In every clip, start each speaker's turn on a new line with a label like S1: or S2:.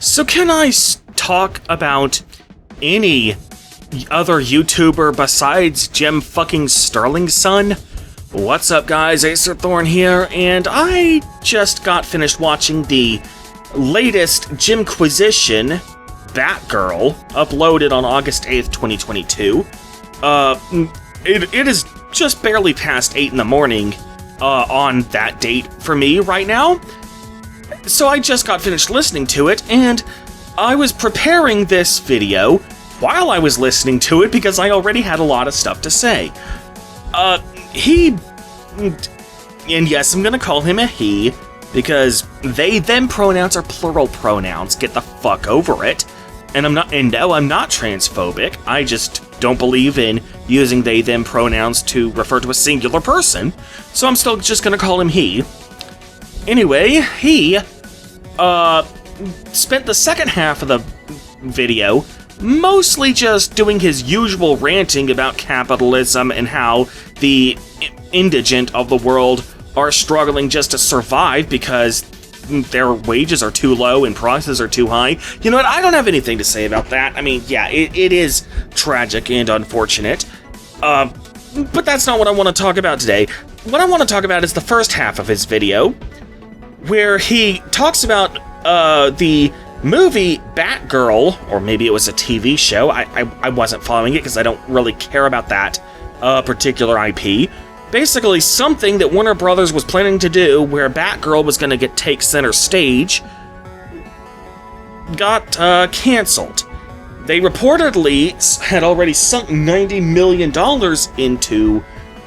S1: So can I talk about any other YouTuber besides Jim fucking Sterling's son? What's up, guys? Acer Thorn here, and I just got finished watching the latest Jimquisition, Batgirl, uploaded on August 8th, 2022. It is just barely past 8 in the morning on that date for me right now. So I just got finished listening to it, and I was preparing this video while I was listening to it because I already had a lot of stuff to say. And yes, I'm gonna call him a he, because they, them pronouns are plural pronouns. Get the fuck over it. And no, I'm not transphobic. I just don't believe in using they, them pronouns to refer to a singular person. So I'm still just gonna call him he. Anyway, he spent the second half of the video mostly just doing his usual ranting about capitalism and how the indigent of the world are struggling just to survive because their wages are too low and prices are too high. You know what? I don't have anything to say about that. I mean, yeah, it is tragic and unfortunate. But that's not what I want to talk about today. What I want to talk about is the first half of his video, where he talks about the movie Batgirl, or maybe it was a TV show. I wasn't following it because I don't really care about that particular IP. Basically, something that Warner Brothers was planning to do, where Batgirl was going to take center stage, got canceled. They reportedly had already sunk $90 million into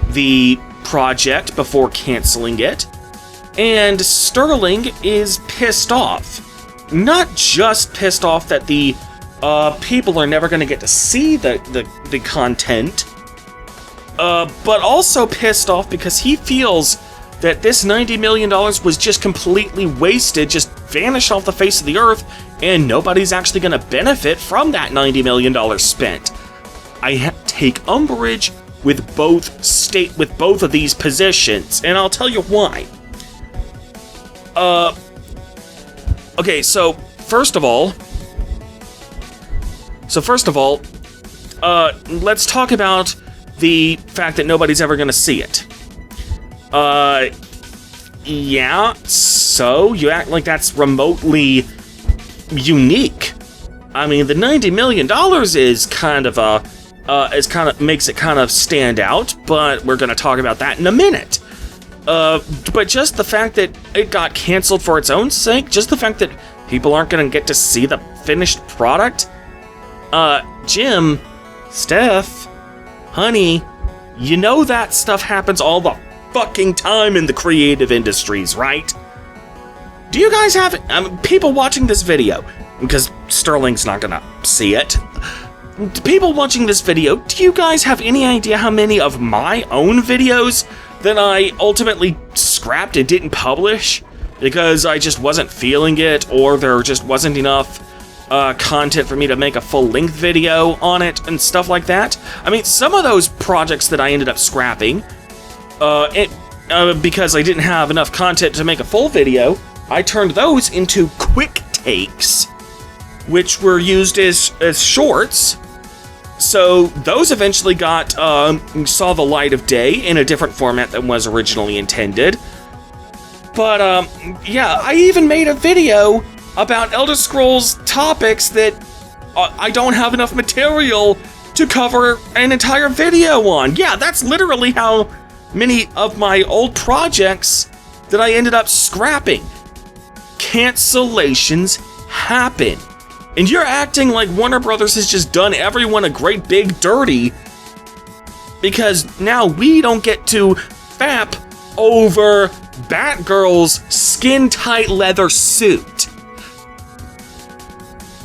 S1: the project before canceling it, and Sterling is pissed off. Not just pissed off that the people are never going to get to see the content, but also pissed off because he feels that this $90 million was just completely wasted, just vanished off the face of the earth, and nobody's actually going to benefit from that $90 million spent. I take umbrage with both of these positions, and I'll tell you why. Okay, so first of all, let's talk about the fact that nobody's ever gonna see it. Yeah, so you act like that's remotely unique. I mean, the $90 million makes it kind of stand out, but we're gonna talk about that in a minute. But just the fact that it got canceled for its own sake, just the fact that people aren't gonna get to see the finished product, Jim, Steph, honey, you know that stuff happens all the fucking time in the creative industries, right? Do you guys have people watching this video, because Sterling's not gonna see it, people watching this video, do you guys have any idea how many of my own videos that I ultimately scrapped and didn't publish because I just wasn't feeling it, or there just wasn't enough content for me to make a full-length video on it and stuff like that? I mean, some of those projects that I ended up scrapping, because I didn't have enough content to make a full video, I turned those into quick takes, which were used as shorts. So those eventually saw the light of day in a different format than was originally intended. But yeah, I even made a video about Elder Scrolls topics that I don't have enough material to cover an entire video on. Yeah, that's literally how many of my old projects that I ended up scrapping. Cancellations happen. And you're acting like Warner Brothers has just done everyone a great big dirty because now we don't get to fap over Batgirl's skin-tight leather suit.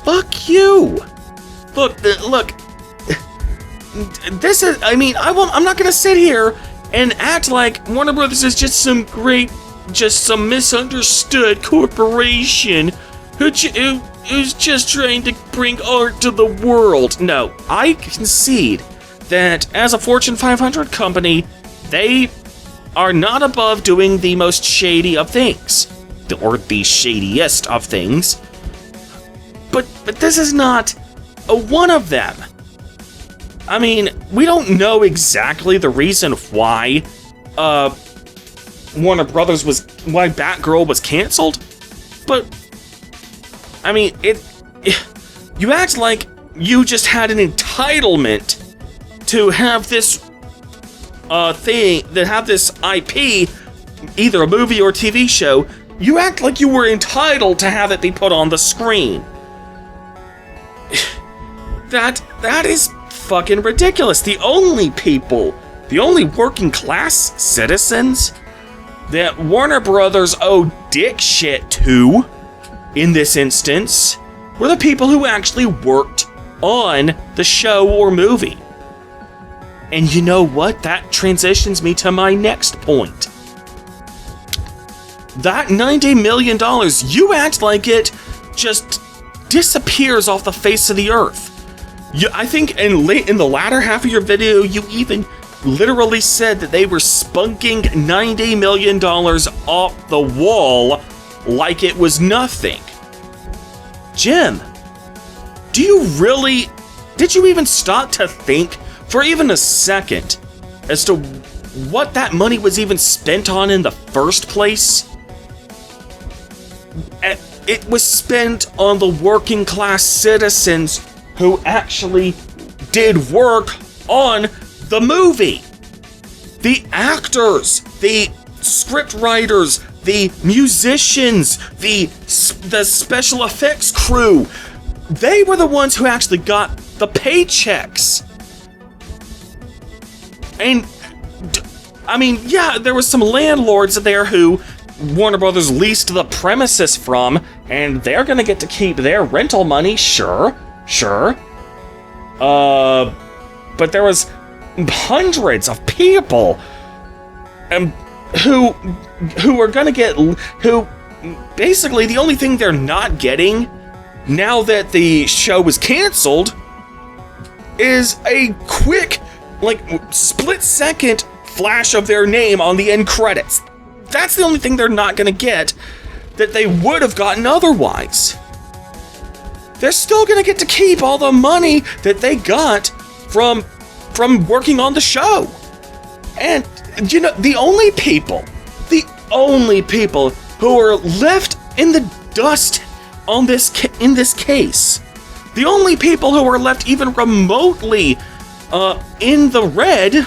S1: Fuck you. Look, this is, I mean, I'm not gonna sit here and act like Warner Brothers is just some misunderstood corporation who's just trying to bring art to the world. No, I concede that as a Fortune 500 company, they are not above doing the most shady of things, or the shadiest of things. But this is not a one of them. I mean, we don't know exactly the reason why Warner Brothers why Batgirl was canceled, but I mean, you act like you just had an entitlement to have this this IP, either a movie or TV show. You act like you were entitled to have it be put on the screen. That is fucking ridiculous. The only working class citizens that Warner Brothers owed dick shit to, in this instance, were the people who actually worked on the show or movie. And you know what? That transitions me to my next point. That $90 million, you act like it just disappears off the face of the earth. I think in the latter half of your video, you even literally said that they were spunking $90 million off the wall like it was nothing. Jim, did you even stop to think for even a second as to what that money was even spent on in the first place? It was spent on the working class citizens who actually did work on the movie. The actors, the script writers, the musicians, the special effects crew, they were the ones who actually got the paychecks. And, I mean, yeah, there was some landlords there who Warner Brothers leased the premises from, and they're gonna get to keep their rental money, sure. But there was hundreds of people who are gonna get, who basically the only thing they're not getting now that the show was canceled is a quick, split-second flash of their name on the end credits. That's the only thing they're not gonna get that they would have gotten otherwise. They're still gonna get to keep all the money that they got from working on the show. And, you know, the only people who are left in the dust in this case, the only people who are left even remotely in the red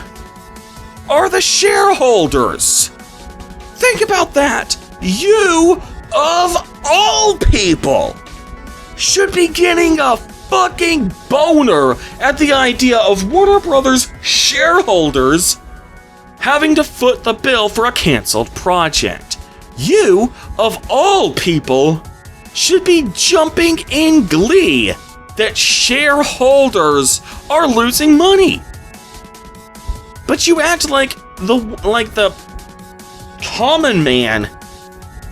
S1: are the shareholders. Think about that. You, of all people, should be getting a fucking boner at the idea of Warner Brothers shareholders having to foot the bill for a canceled project. You, of all people, should be jumping in glee that shareholders are losing money. But you act like the common man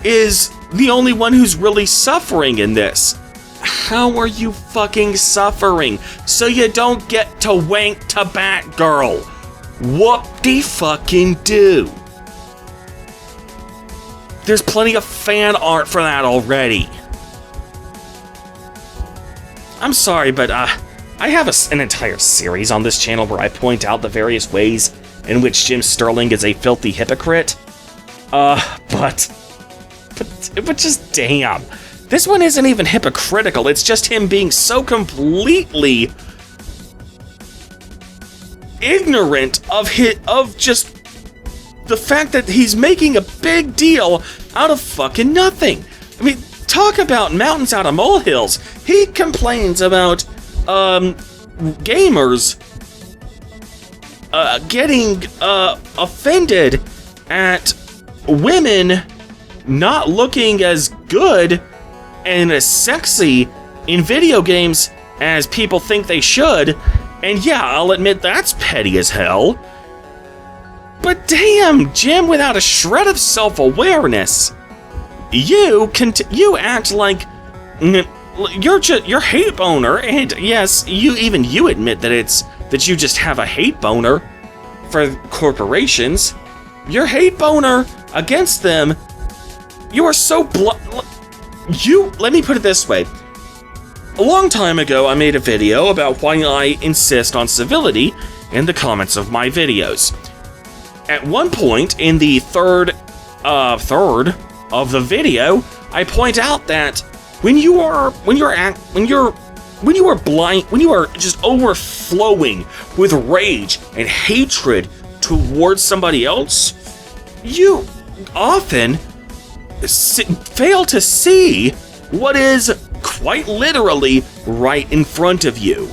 S1: is the only one who's really suffering in this. How are you fucking suffering? So you don't get to wank to Batgirl. Whoop-de-fucking-do. There's plenty of fan art for that already. I'm sorry, but I have an entire series on this channel where I point out the various ways in which Jim Sterling is a filthy hypocrite. But just damn. This one isn't even hypocritical, it's just him being so completely ignorant of just the fact that he's making a big deal out of fucking nothing. I mean, talk about mountains out of molehills. He complains about gamers getting offended at women not looking as good and as sexy in video games as people think they should. And yeah, I'll admit that's petty as hell. But damn, Jim, without a shred of self-awareness, you act like you're hate boner, and yes, you admit that you just have a hate boner for corporations. Your hate boner against them. You are so let me put it this way. A long time ago, I made a video about why I insist on civility in the comments of my videos. At one point in the third of the video, I point out that when you are just overflowing with rage and hatred towards somebody else, you often fail to see what is quite literally right in front of you.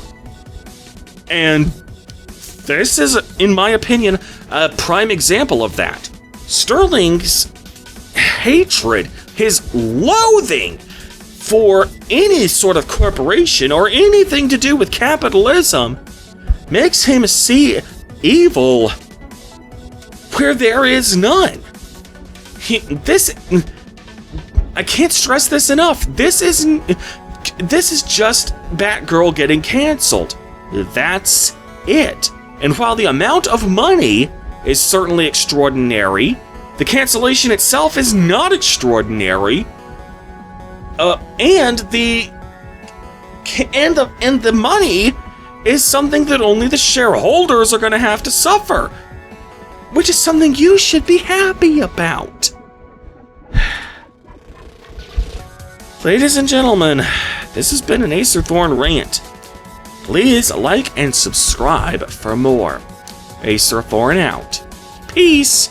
S1: And this is, in my opinion, a prime example of that. Sterling's hatred, his loathing for any sort of corporation or anything to do with capitalism makes him see evil where there is none. I can't stress this enough. This is just Batgirl getting canceled. That's it. And while the amount of money is certainly extraordinary, the cancellation itself is not extraordinary. And the money is something that only the shareholders are going to have to suffer, which is something you should be happy about. Ladies and gentlemen, this has been an Acer Thorn rant. Please like and subscribe for more. Acer Thorn out. Peace!